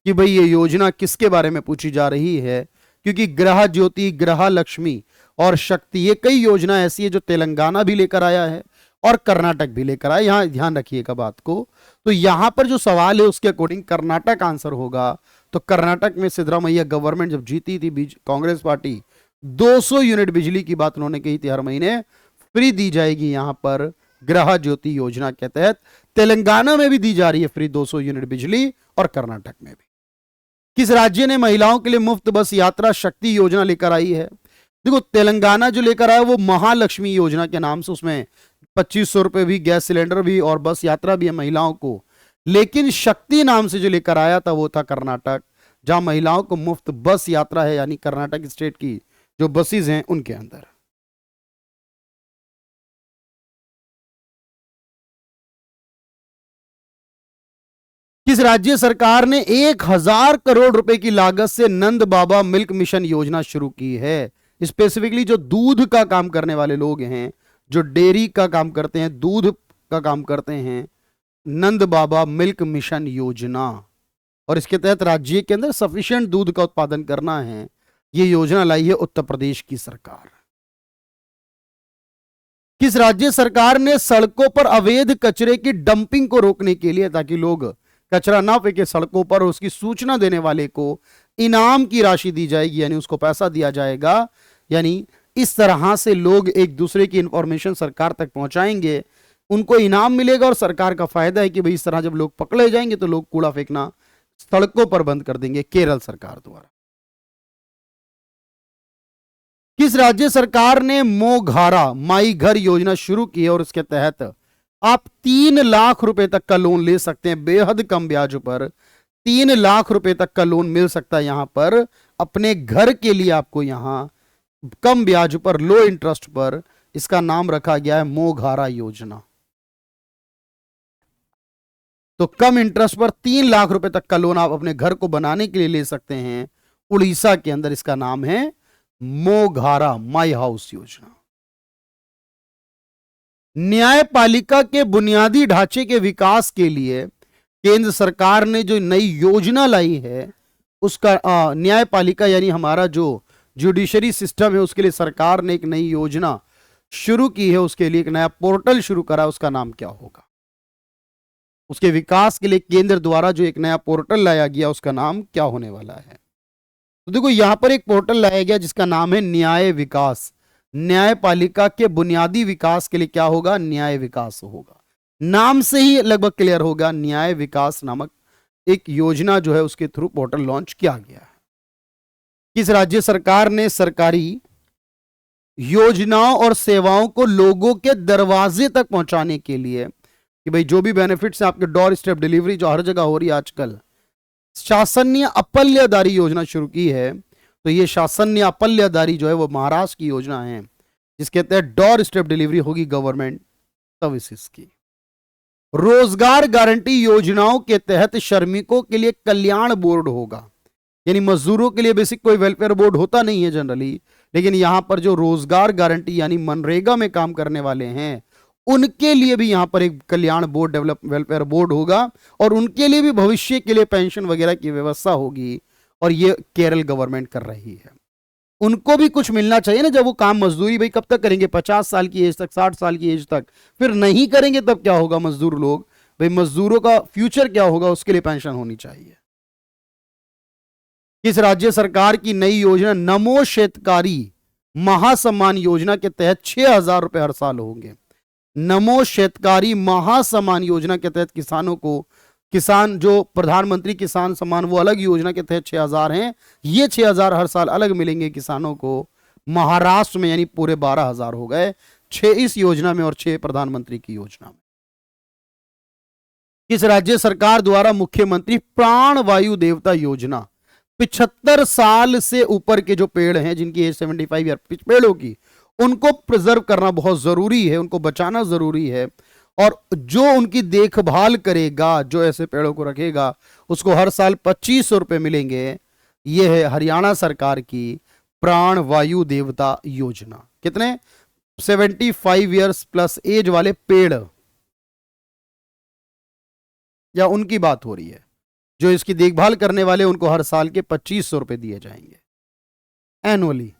S1: कि भाई ये योजना किसके बारे में पूछी जा रही है, क्योंकि ग्रह ज्योति, ग्रह लक्ष्मी और शक्ति ये कई योजना ऐसी है जो तेलंगाना भी लेकर आया है और कर्नाटक भी लेकर आया। यहां ध्यान रखिएगा बात को, तो यहां पर जो सवाल है उसके अकॉर्डिंग कर्नाटक आंसर होगा। तो कर्नाटक में सिद्धरामैया गवर्नमेंट जब जीती थी कांग्रेस पार्टी, 200 यूनिट बिजली की बात उन्होंने कही थी हर महीने फ्री दी जाएगी यहां पर ग्रह ज्योति योजना के तहत। तेलंगाना में भी दी जा रही है फ्री 200 यूनिट बिजली और कर्नाटक में भी। किस राज्य ने महिलाओं के लिए मुफ्त बस यात्रा शक्ति योजना लेकर आई है? देखो तेलंगाना जो लेकर आया वो महालक्ष्मी योजना के नाम से, उसमें 2500 रुपए भी, गैस सिलेंडर भी और बस यात्रा भी है महिलाओं को। लेकिन शक्ति नाम से जो लेकर आया था वो था कर्नाटक, जहां महिलाओं को मुफ्त बस यात्रा है, यानी कर्नाटक स्टेट की जो बसेस हैं उनके अंदर। किस राज्य सरकार ने 1000 करोड़ रुपए की लागत से नंद बाबा मिल्क मिशन योजना शुरू की है? स्पेसिफिकली जो दूध का काम करने वाले लोग हैं, जो डेयरी का काम करते हैं, दूध का काम करते हैं, नंद बाबा मिल्क मिशन योजना, और इसके तहत राज्य के अंदर सफिशिएंट दूध का उत्पादन करना है। यह योजना लाई है उत्तर प्रदेश की सरकार। किस राज्य सरकार ने सड़कों पर अवैध कचरे की डंपिंग को रोकने के लिए, ताकि लोग कचरा ना फेंके सड़कों पर, उसकी सूचना देने वाले को इनाम की राशि दी जाएगी, यानी उसको पैसा दिया जाएगा, यानी इस तरह से लोग एक दूसरे की इंफॉर्मेशन सरकार तक पहुंचाएंगे, उनको इनाम मिलेगा और सरकार का फायदा है कि भाई इस तरह जब लोग पकड़े जाएंगे तो लोग कूड़ा फेंकना सड़कों पर बंद कर देंगे, केरल सरकार द्वारा। किस राज्य सरकार ने मोघारा माई घर योजना शुरू की है और इसके तहत आप 3 लाख रुपए तक का लोन ले सकते हैं बेहद कम ब्याज पर? 3 लाख रुपए तक का लोन मिल सकता है यहां पर अपने घर के लिए, आपको यहां कम ब्याज पर, लो इंटरेस्ट पर। इसका नाम रखा गया है मोघारा योजना। तो कम इंटरेस्ट पर 3 लाख रुपए तक का लोन आप अपने घर को बनाने के लिए ले सकते हैं उड़ीसा के अंदर। इसका नाम है मोघारा माई हाउस योजना। न्यायपालिका के बुनियादी ढांचे के विकास के लिए केंद्र सरकार ने जो नई योजना लाई है उसका न्यायपालिका यानी हमारा जो जुडिशरी सिस्टम है उसके लिए सरकार ने एक नई योजना शुरू की है। उसके लिए एक नया पोर्टल शुरू करा, उसका नाम क्या होगा? उसके विकास के लिए केंद्र द्वारा जो एक नया पोर्टल लाया गया उसका नाम क्या होने वाला है? तो देखो यहां पर एक पोर्टल लाया गया जिसका नाम है न्याय विकास। न्यायपालिका के बुनियादी विकास के लिए क्या होगा? न्याय विकास होगा। नाम से ही लगभग क्लियर होगा, न्याय विकास नामक एक योजना जो है उसके थ्रू पोर्टल लॉन्च किया गया है। किस राज्य सरकार ने सरकारी योजनाओं और सेवाओं को लोगों के दरवाजे तक पहुंचाने के लिए कि भाई जो भी बेनिफिट्स हैं आपके डोर स्टेप डिलीवरी जो हर जगह हो रही है आजकल, शासनीय अपल्यदारी योजना शुरू की है। तो ये शासनीय अपल्यदारी जो है वो महाराष्ट्र की योजना है जिसके तहत डोर स्टेप डिलीवरी होगी गवर्नमेंट सर्विसेज की। रोजगार गारंटी योजनाओं के तहत श्रमिकों के लिए कल्याण बोर्ड होगा, यानी मजदूरों के लिए बेसिक कोई वेलफेयर बोर्ड होता नहीं है जनरली, लेकिन यहां पर जो रोजगार गारंटी यानी मनरेगा में काम करने वाले हैं उनके लिए भी यहां पर एक कल्याण बोर्ड डेवलप वेलफेयर बोर्ड होगा और उनके लिए भी भविष्य के लिए पेंशन वगैरह की व्यवस्था होगी। और ये केरल गवर्नमेंट कर रही है। उनको भी कुछ मिलना चाहिए ना, जब वो काम मजदूरी भाई कब तक करेंगे? 50 साल की एज तक, 60 साल की एज तक, फिर नहीं करेंगे तब क्या होगा? मजदूर लोग भाई मजदूरों का फ्यूचर क्या होगा? उसके लिए पेंशन होनी चाहिए। किस राज्य सरकार की नई योजना नमो शेतकारी महासम्मान योजना के तहत 6,000 रुपए हर साल होंगे? नमो शेतकारी महासम्मान योजना के तहत किसानों को, किसान जो प्रधानमंत्री किसान सम्मान वो अलग योजना के तहत 6,000 हैं, ये 6,000 हर साल अलग मिलेंगे किसानों को महाराष्ट्र में, यानी पूरे 12,000 हो गए, 6 इस योजना में और 6 प्रधानमंत्री की योजना में। किस राज्य सरकार द्वारा मुख्यमंत्री प्राण वायु देवता योजना 75 साल से ऊपर के जो पेड़ हैं जिनकी एज 75 ईयर पेड़ों की, उनको प्रिजर्व करना बहुत जरूरी है, उनको बचाना जरूरी है और जो उनकी देखभाल करेगा, जो ऐसे पेड़ों को रखेगा, उसको हर साल 2500 रुपए मिलेंगे। यह है हरियाणा सरकार की प्राण वायु देवता योजना। कितने? 75 ईयर्स प्लस एज वाले पेड़, या उनकी बात हो रही है, जो इसकी देखभाल करने वाले उनको हर साल के 2500 रुपए दिए जाएंगे एनुअली।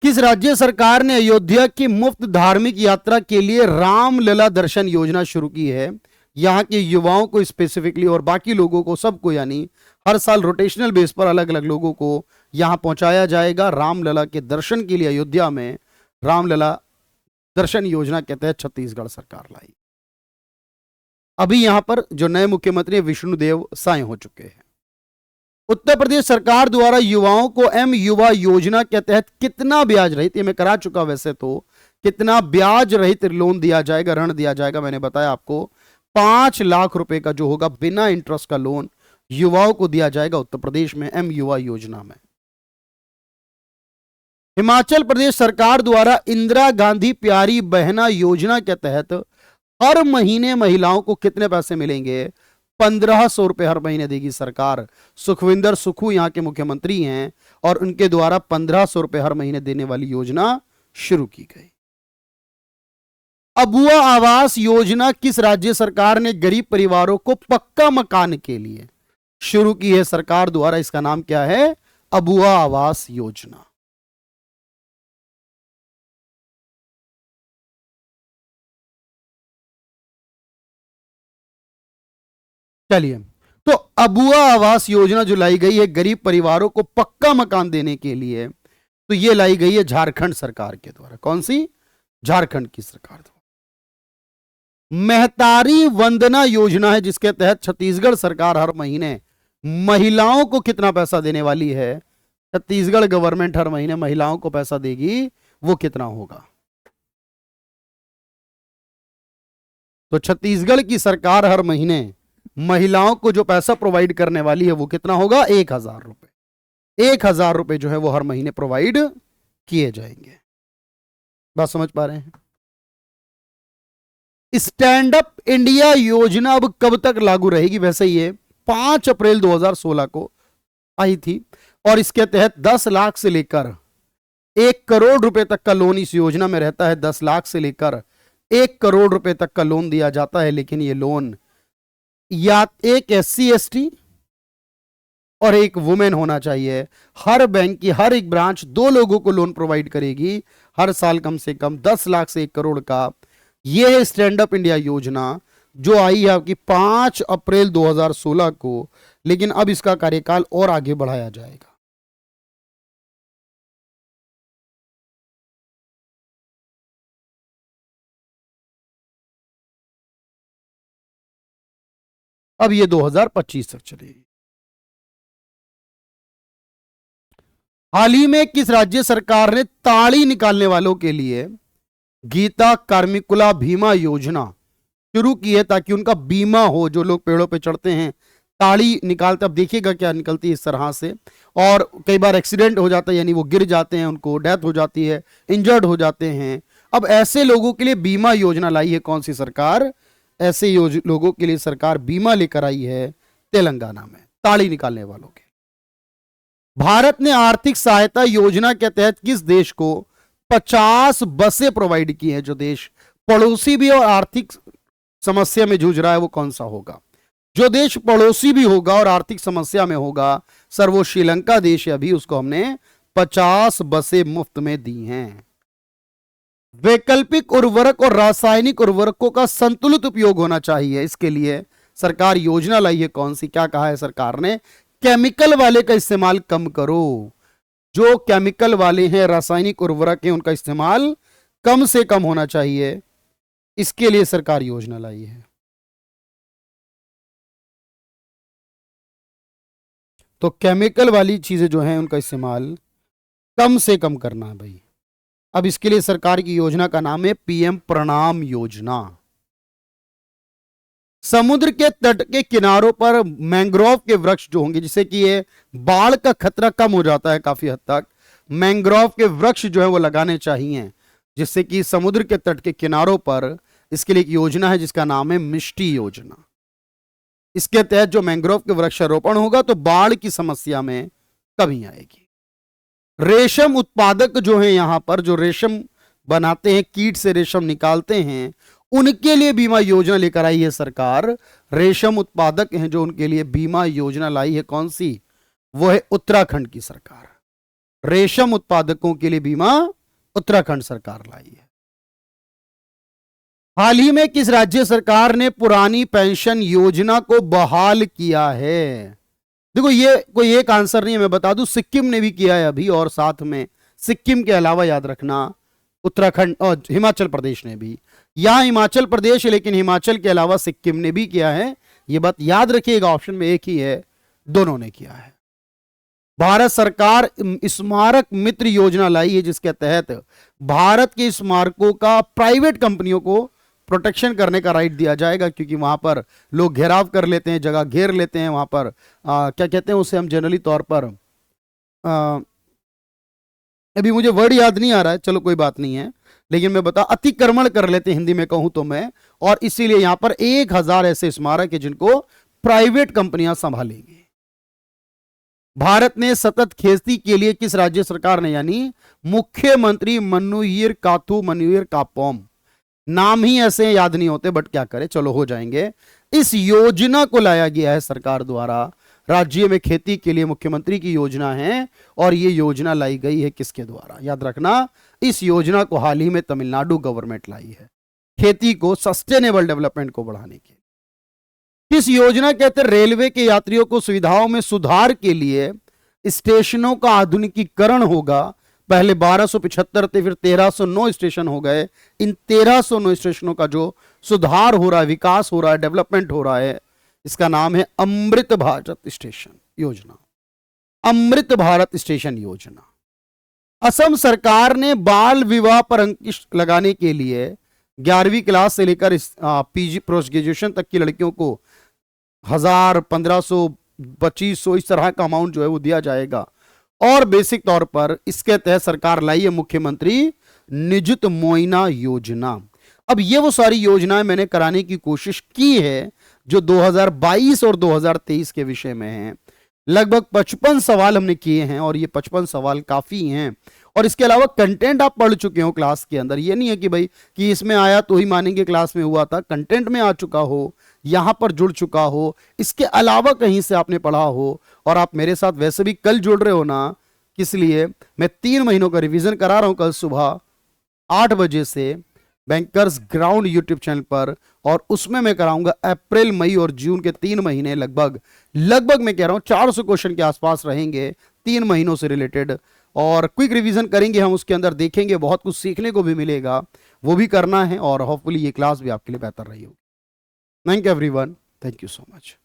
S1: किस राज्य सरकार ने अयोध्या की मुफ्त धार्मिक यात्रा के लिए रामलला दर्शन योजना शुरू की है? यहां के युवाओं को स्पेसिफिकली और बाकी लोगों को, सबको, यानी हर साल रोटेशनल बेस पर अलग अलग लोगों को यहां पहुंचाया जाएगा रामलला के दर्शन के लिए। अयोध्या में रामलला दर्शन योजना के तहत छत्तीसगढ़ सरकार लाई। अभी यहां पर जो नए मुख्यमंत्री विष्णुदेव साय हो चुके हैं। उत्तर प्रदेश सरकार द्वारा युवाओं को एम युवा योजना के तहत कितना ब्याज रहित, ये मैं करा चुका वैसे तो, कितना ब्याज रहित लोन दिया जाएगा, ऋण दिया जाएगा? मैंने बताया आपको 5 लाख रुपए का जो होगा बिना इंटरेस्ट का लोन युवाओं को दिया जाएगा उत्तर प्रदेश में एम युवा योजना में। हिमाचल प्रदेश सरकार द्वारा इंदिरा गांधी प्यारी बहना योजना के तहत हर महीने महिलाओं को कितने पैसे मिलेंगे? 1500 रुपए हर महीने देगी सरकार। सुखविंदर सुखू यहां के मुख्यमंत्री हैं और उनके द्वारा 1500 रुपए हर महीने देने वाली योजना शुरू की गई। अबुआ आवास योजना किस राज्य सरकार ने गरीब परिवारों को पक्का मकान के लिए शुरू की है सरकार द्वारा? इसका नाम क्या है? अबुआ आवास योजना। चलिए, तो अबुआ आवास योजना जो लाई गई है गरीब परिवारों को पक्का मकान देने के लिए, तो ये लाई गई है झारखंड सरकार के द्वारा। कौन सी? झारखंड की सरकार द्वारा। महतारी वंदना योजना है जिसके तहत छत्तीसगढ़ सरकार हर महीने महिलाओं को कितना पैसा देने वाली है? छत्तीसगढ़ गवर्नमेंट हर महीने महिलाओं को पैसा देगी, वो कितना होगा? तो छत्तीसगढ़ की सरकार हर महीने महिलाओं को जो पैसा प्रोवाइड करने वाली है वो कितना होगा? 1,000 रुपए। 1,000 रुपए जो है वो हर महीने प्रोवाइड किए जाएंगे। बात समझ पा रहे हैं? स्टैंड अप इंडिया योजना अब कब तक लागू रहेगी? वैसे ये 5 अप्रैल 2016 को आई थी और इसके तहत 10 लाख से लेकर 1 करोड़ रुपए तक का लोन इस योजना में रहता है। 10 लाख से लेकर 1 करोड़ रुपए तक का लोन दिया जाता है। लेकिन ये लोन या एक SC/ST और एक वुमेन होना चाहिए। हर बैंक की हर एक ब्रांच 2 लोगों को लोन प्रोवाइड करेगी हर साल कम से कम 10 लाख से 1 करोड़ का। यह है स्टैंड अप इंडिया योजना जो आई है आपकी 5 अप्रैल 2016 को। लेकिन अब इसका कार्यकाल और आगे बढ़ाया जाएगा। अब ये 2025 तक चलेगी। हाल ही में किस राज्य सरकार ने ताड़ी निकालने वालों के लिए गीता कार्मिकुला बीमा योजना शुरू की है ताकि उनका बीमा हो? जो लोग पेड़ों पे चढ़ते हैं ताड़ी निकालते, अब देखिएगा क्या निकलती है इस तरह से, और कई बार एक्सीडेंट हो जाता है, यानी वो गिर जाते हैं, उनको डेथ हो जाती है, इंजर्ड हो जाते हैं। अब ऐसे लोगों के लिए बीमा योजना लाई है कौन सी सरकार? ऐसे लोगों के लिए सरकार बीमा लेकर आई है तेलंगाना में, ताड़ी निकालने वालों के। भारत ने आर्थिक सहायता योजना के तहत किस देश को 50 बसें प्रोवाइड की हैं? जो देश पड़ोसी भी और आर्थिक समस्या में जूझ रहा है वो कौन सा होगा? जो देश पड़ोसी भी होगा और आर्थिक समस्या में होगा सर, वो श्रीलंका देश है। अभी उसको हमने 50 बसें मुफ्त में दी हैं। वैकल्पिक उर्वरक और रासायनिक उर्वरकों का संतुलित उपयोग होना चाहिए। इसके लिए सरकार योजना लाई है कौन सी? क्या कहा है सरकार ने? केमिकल वाले का इस्तेमाल कम करो। जो केमिकल वाले हैं, रासायनिक उर्वरक हैं, उनका इस्तेमाल कम से कम होना चाहिए। इसके लिए सरकार योजना लाई है। तो केमिकल वाली चीजें जो हैं उनका इस्तेमाल कम से कम करना है भाई। अब इसके लिए सरकार की योजना का नाम है PM प्रणाम योजना। समुद्र के तट के किनारों पर मैंग्रोव के वृक्ष जो होंगे, जिससे कि ये बाढ़ का खतरा कम हो जाता है काफी हद तक, मैंग्रोव के वृक्ष जो है वो लगाने चाहिए, जिससे कि समुद्र के तट के किनारों पर। इसके लिए एक योजना है जिसका नाम है मिष्टी योजना। इसके तहत जो मैंग्रोव के वृक्षारोपण होगा तो बाढ़ की समस्या में कमी आएगी। रेशम उत्पादक जो है, यहां पर जो रेशम बनाते हैं, कीट से रेशम निकालते हैं, उनके लिए बीमा योजना लेकर आई है सरकार। रेशम उत्पादक हैं जो, उनके लिए बीमा योजना लाई है कौन सी? वो है उत्तराखंड की सरकार। रेशम उत्पादकों के लिए बीमा उत्तराखंड सरकार लाई है। हाल ही में किस राज्य सरकार ने पुरानी पेंशन योजना को बहाल किया है? देखो ये कोई एक आंसर नहीं है, मैं बता दूं, सिक्किम ने भी किया है अभी, और साथ में सिक्किम के अलावा याद रखना उत्तराखंड और हिमाचल प्रदेश ने भी। यहां हिमाचल प्रदेश है लेकिन हिमाचल के अलावा सिक्किम ने भी किया है। ये बात याद रखिएगा, ऑप्शन में एक ही है, दोनों ने किया है। भारत सरकार स्मारक मित्र योजना लाई है जिसके तहत भारत के स्मारकों का प्राइवेट कंपनियों को प्रोटेक्शन करने का राइट दिया जाएगा, क्योंकि वहां पर लोग घेराव कर लेते हैं, जगह घेर लेते हैं। वहां पर क्या कहते हैं उसे हम जनरली तौर पर, अभी मुझे वर्ड याद नहीं आ रहा है, चलो कोई बात नहीं है, लेकिन मैं बता, अतिक्रमण कर लेते हिंदी में कहूं तो मैं। और इसीलिए यहां पर 1000 ऐसे स्मारक है जिनको प्राइवेट कंपनियां संभालेंगी। भारत ने सतत खेती के लिए किस राज्य सरकार ने, यानी मुख्यमंत्री मनुयिर काथू मनुयिर कापोम, नाम ही ऐसे याद नहीं होते बट क्या करें, चलो हो जाएंगे। इस योजना को लाया गया है सरकार द्वारा। राज्य में खेती के लिए मुख्यमंत्री की योजना है और यह योजना लाई गई है किसके द्वारा? याद रखना, इस योजना को हाल ही में तमिलनाडु गवर्नमेंट लाई है, खेती को, सस्टेनेबल डेवलपमेंट को बढ़ाने के। किस योजना के तहत रेलवे के यात्रियों को सुविधाओं में सुधार के लिए स्टेशनों का आधुनिकीकरण होगा? पहले 1275 थे, फिर 1309 स्टेशन हो गए। इन 1309 स्टेशनों का जो सुधार हो रहा है, विकास हो रहा है, डेवलपमेंट हो रहा है, इसका नाम है अमृत भारत स्टेशन योजना। अमृत भारत स्टेशन योजना। असम सरकार ने बाल विवाह पर अंकुश लगाने के लिए 11वीं क्लास से लेकर PG पोस्ट ग्रेजुएशन तक की लड़कियों को 1000, 1500, 2500 इस तरह का अमाउंट जो है वो दिया जाएगा। और बेसिक तौर पर इसके तहत सरकार लाई है मुख्यमंत्री निजुत मोइना योजना। अब ये वो सारी योजनाएं मैंने कराने की कोशिश की है जो 2022 और 2023 के विषय में हैं। लगभग 55 सवाल हमने किए हैं और ये 55 सवाल काफी हैं। और इसके अलावा कंटेंट आप पढ़ चुके हो क्लास के अंदर। ये नहीं है कि भाई कि इसमें आया तो ही मानेंगे क्लास में हुआ था, कंटेंट में आ चुका हो, यहां पर जुड़ चुका हो, इसके अलावा कहीं से आपने पढ़ा हो और आप मेरे साथ वैसे भी कल जुड़ रहे हो ना, इसलिए मैं 3 महीनों का रिवीजन करा रहा हूं कल सुबह 8 बजे से बैंकर्स ग्राउंड यूट्यूब चैनल पर। और उसमें मैं कराऊंगा अप्रैल, मई और जून के 3 महीने, लगभग मैं कह रहा हूं 400 क्वेश्चन के आसपास रहेंगे 3 महीनों से रिलेटेड। और क्विक रिवीजन करेंगे हम, उसके अंदर देखेंगे, बहुत कुछ सीखने को भी मिलेगा, वो भी करना है। और होपफुली ये क्लास भी आपके लिए बेहतर रही होगी। Thank you everyone, thank you so much.